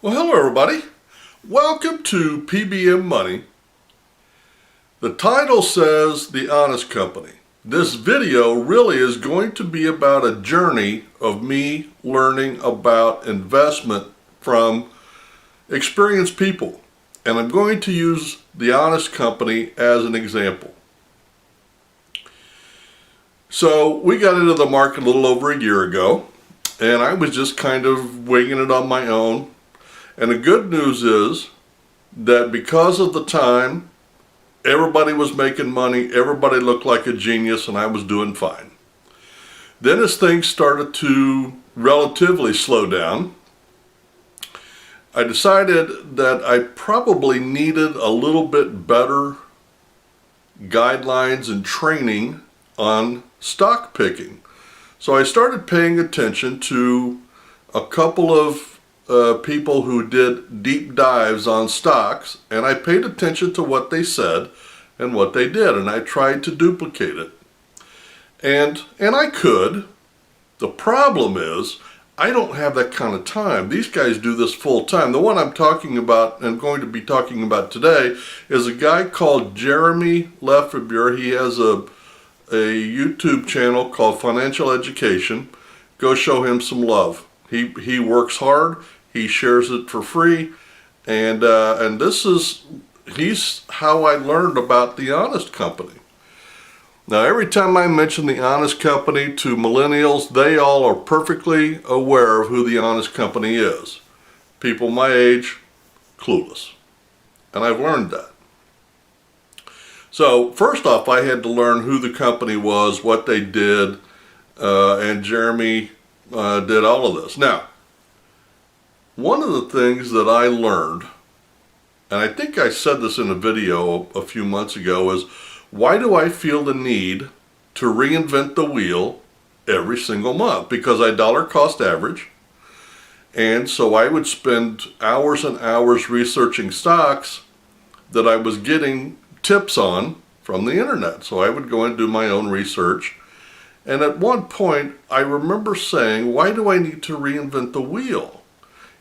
Well, hello everybody. Welcome to P.B.M. Money. The title says The Honest Company. This video really is going to be about a journey of me learning about investment from experienced people. And I'm going to use The Honest Company as an example. So we got into the market a little over a year ago, and I was just kind of winging it on my own. And the good news is that because of the time, everybody was making money, everybody looked like a genius, and I was doing fine. Then as things started to relatively slow down, I decided that I probably needed a little bit better guidelines and training on stock picking. So I started paying attention to a couple of people who did deep dives on stocks, and I paid attention to what they said and what they did, and I tried to duplicate it. And I could. The problem is I don't have that kind of time. These guys do this full time. The one I'm talking about and going to be talking about today is a guy called Jeremy Lefebvre. He has a YouTube channel called Financial Education. Go show him some love. He works hard. He shares it for free, and he's how I learned about The Honest Company. Now, every time I mention The Honest Company to millennials, they all are perfectly aware of who The Honest Company is. People my age, clueless, and I've learned that. So first off, I had to learn who the company was, what they did, and Jeremy did all of this. Now, one of the things that I learned, and I think I said this in a video a few months ago, is why do I feel the need to reinvent the wheel every single month? Because I dollar cost average, and so I would spend hours and hours researching stocks that I was getting tips on from the internet. So I would go and do my own research. And at one point, I remember saying, why do I need to reinvent the wheel?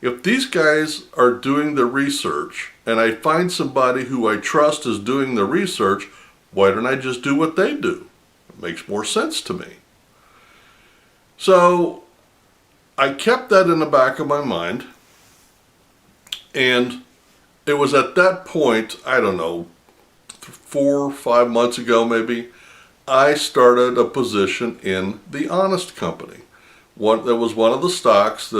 If these guys are doing the research and I find somebody who I trust is doing the research, why don't I just do what they do? It makes more sense to me. So I kept that in the back of my mind, and it was at that point, I don't know, 4 or 5 months ago maybe, I started a position in The Honest Company. That was one of the stocks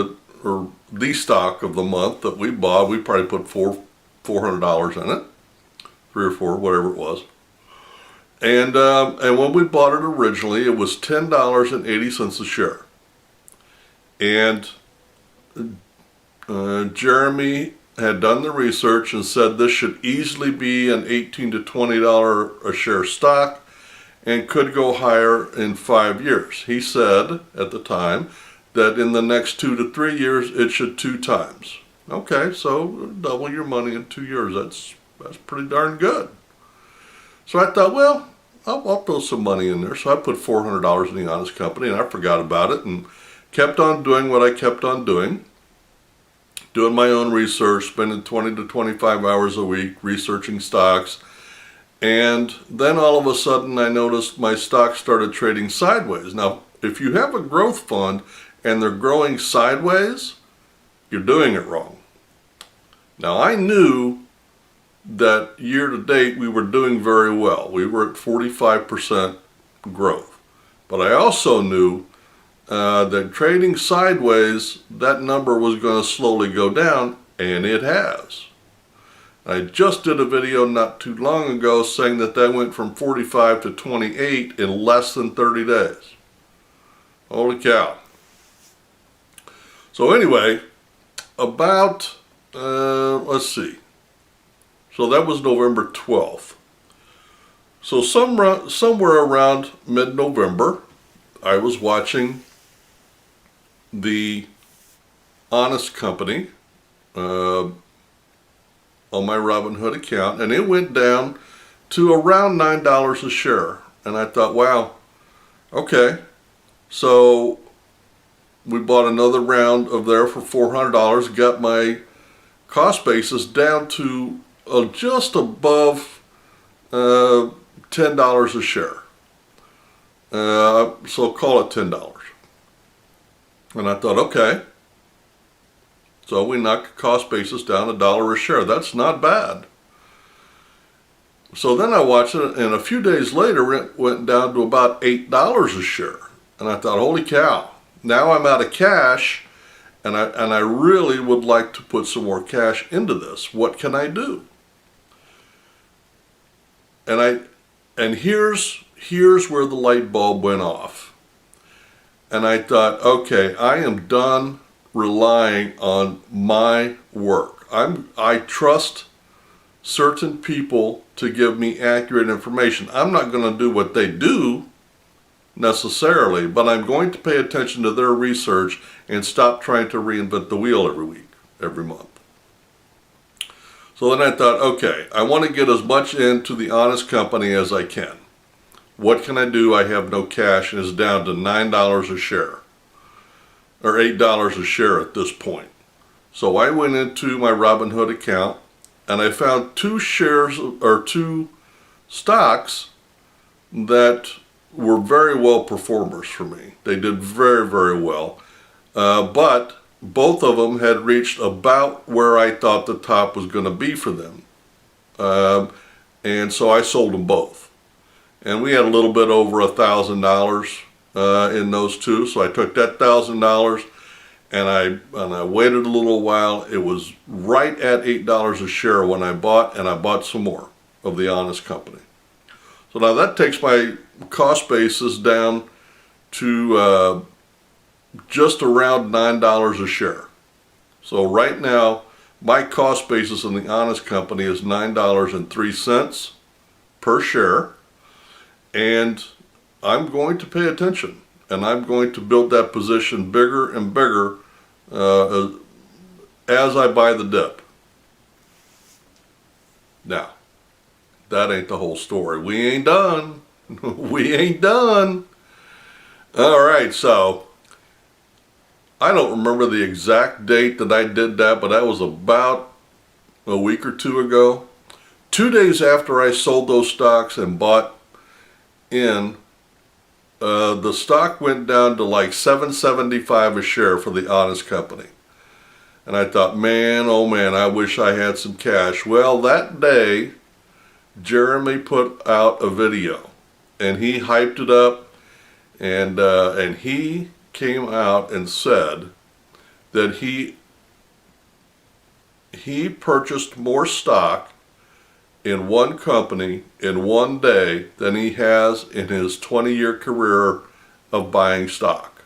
or the stock of the month that we bought. We probably put $400 in it, 3 or 4, whatever it was. And when we bought it originally, it was $10.80 a share. And Jeremy had done the research and said this should easily be an $18 to $20 a share stock and could go higher in 5 years. He said at the time that in the next 2 to 3 years it should 2 times. Okay, so double your money in 2 years. That's pretty darn good. So I thought, well, I'll throw some money in there. So I put $400 in The Honest Company, and I forgot about it and kept on doing what I kept on doing my own research, spending 20 to 25 hours a week researching stocks. And then all of a sudden I noticed my stock started trading sideways. Now, if you have a growth fund and they're growing sideways, you're doing it wrong. Now, I knew that year to date we were doing very well. We were at 45% growth. But I also knew that trading sideways, that number was going to slowly go down, and it has. I just did a video not too long ago saying that went from 45 to 28 in less than 30 days. Holy cow. So anyway, about, let's see. So that was November 12th. So somewhere around mid-November, I was watching The Honest Company on my Robinhood account, and it went down to around $9 a share. And I thought, wow, okay. So we bought another round of there for $400, got my cost basis down to just above $10 a share. So call it $10. And I thought, okay. So we knocked the cost basis down $1 a share. That's not bad. So then I watched it, and a few days later it went down to about $8 a share. And I thought, holy cow, now I'm out of cash, and I really would like to put some more cash into this. What can I do? And here's where the light bulb went off. And I thought, okay, I am done relying on my work. I trust certain people to give me accurate information. I'm not going to do what they do necessarily, but I'm going to pay attention to their research and stop trying to reinvent the wheel every week, every month. So then I thought, okay, I want to get as much into the honest company as I can. What can I do? I have no cash, and it's down to $9 a share, or $8 a share at this point. So I went into my Robinhood account, and I found two stocks that were very well performers for me. They did very, very well. But both of them had reached about where I thought the top was going to be for them. And so I sold them both. And we had a little bit over $1,000 in those two. So I took that $1,000 and I waited a little while. It was right at $8 a share when I bought, and I bought some more of the honest company. So now that takes my cost basis down to just around $9 a share. So right now, my cost basis in the honest company is $9.03 per share. And I'm going to pay attention, and I'm going to build that position bigger and bigger as I buy the dip. Now, that ain't the whole story. We ain't done. We ain't done. All right, so I don't remember the exact date that I did that, but that was about a week or two ago. 2 days after I sold those stocks and bought in, the stock went down to like $7.75 a share for the honest company. And I thought, man, oh man, I wish I had some cash. Well, that day, Jeremy put out a video, and he hyped it up, and he came out and said that he purchased more stock in one company in one day than he has in his 20-year career of buying stock.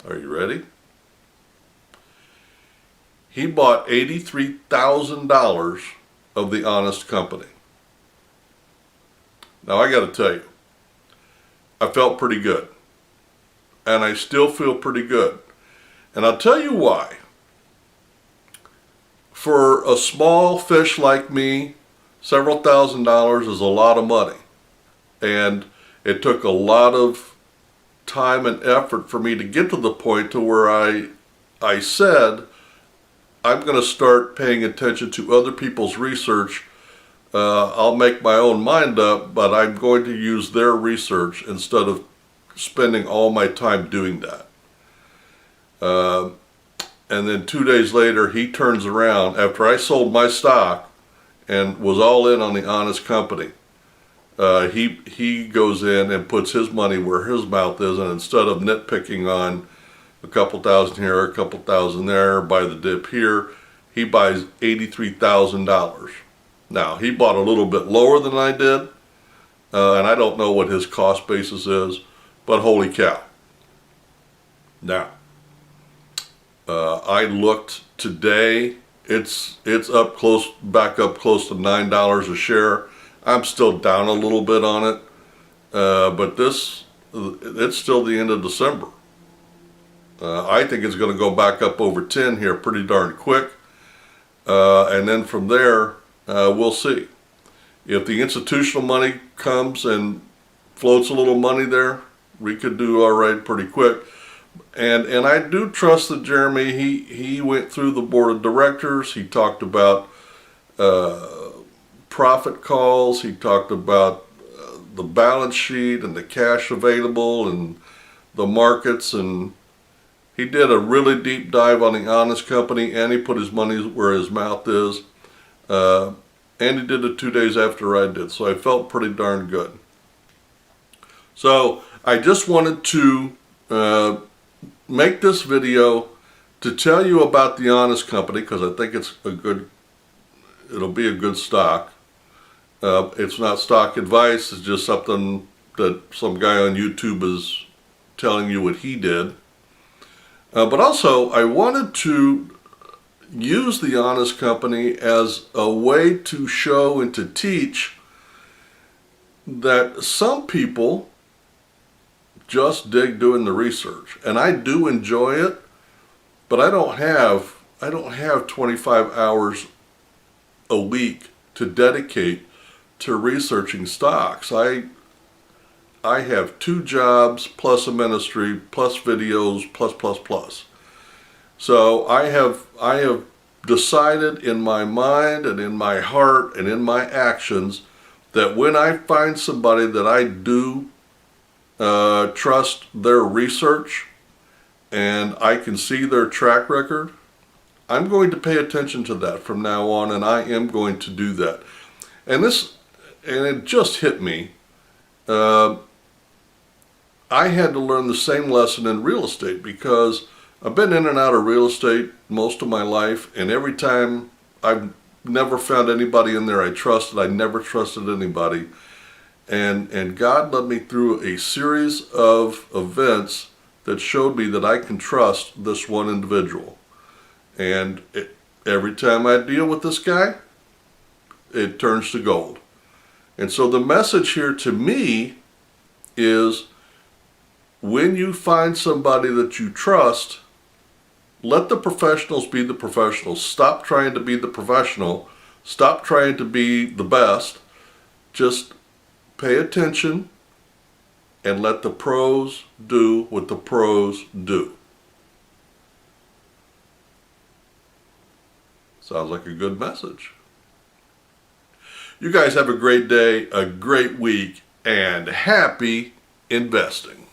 Are you ready? He bought $83,000 of the honest company. Now I got to tell you, I felt pretty good. And I still feel pretty good. And I'll tell you why. For a small fish like me, several $1,000s is a lot of money. And it took a lot of time and effort for me to get to the point to where I said, I'm going to start paying attention to other people's research. I'll make my own mind up, but I'm going to use their research instead of spending all my time doing that. And then 2 days later, he turns around after I sold my stock and was all in on the honest company. He goes in and puts his money where his mouth is, and instead of nitpicking on a couple thousand here, a couple thousand there, buy the dip here, he buys $83,000. Now, he bought a little bit lower than I did, and I don't know what his cost basis is, but holy cow. Now, I looked today, it's back up close to $9 a share. I'm still down a little bit on it, but it's still the end of December. I think it's going to go back up over 10 here pretty darn quick, and then from there, we'll see. If the institutional money comes and floats a little money there, we could do all right pretty quick. And I do trust that Jeremy, he went through the board of directors. He talked about profit calls. He talked about the balance sheet and the cash available and the markets, and he did a really deep dive on the Honest Company, and he put his money where his mouth is. And he did it 2 days after I did, so I felt pretty darn good. So I just wanted to make this video to tell you about the Honest Company, because I think it'll be a good stock. It's not stock advice, it's just something that some guy on YouTube is telling you what he did. But also, I wanted to use the Honest Company as a way to show and to teach that some people just dig doing the research, and I do enjoy it, but I don't have 25 hours a week to dedicate to researching stocks. I have 2 jobs plus a ministry plus videos plus. So I have decided in my mind and in my heart and in my actions that when I find somebody that I do trust their research and I can see their track record, I'm going to pay attention to that from now on, and I am going to do that. And it just hit me. I had to learn the same lesson in real estate, because I've been in and out of real estate most of my life, and every time I've never found anybody in there I trusted. I never trusted anybody. And God led me through a series of events that showed me that I can trust this one individual. And every time I deal with this guy, it turns to gold. And so the message here to me is, when you find somebody that you trust, let the professionals be the professionals. Stop trying to be the professional. Stop trying to be the best. Just pay attention and let the pros do what the pros do. Sounds like a good message. You guys have a great day, a great week, and happy investing.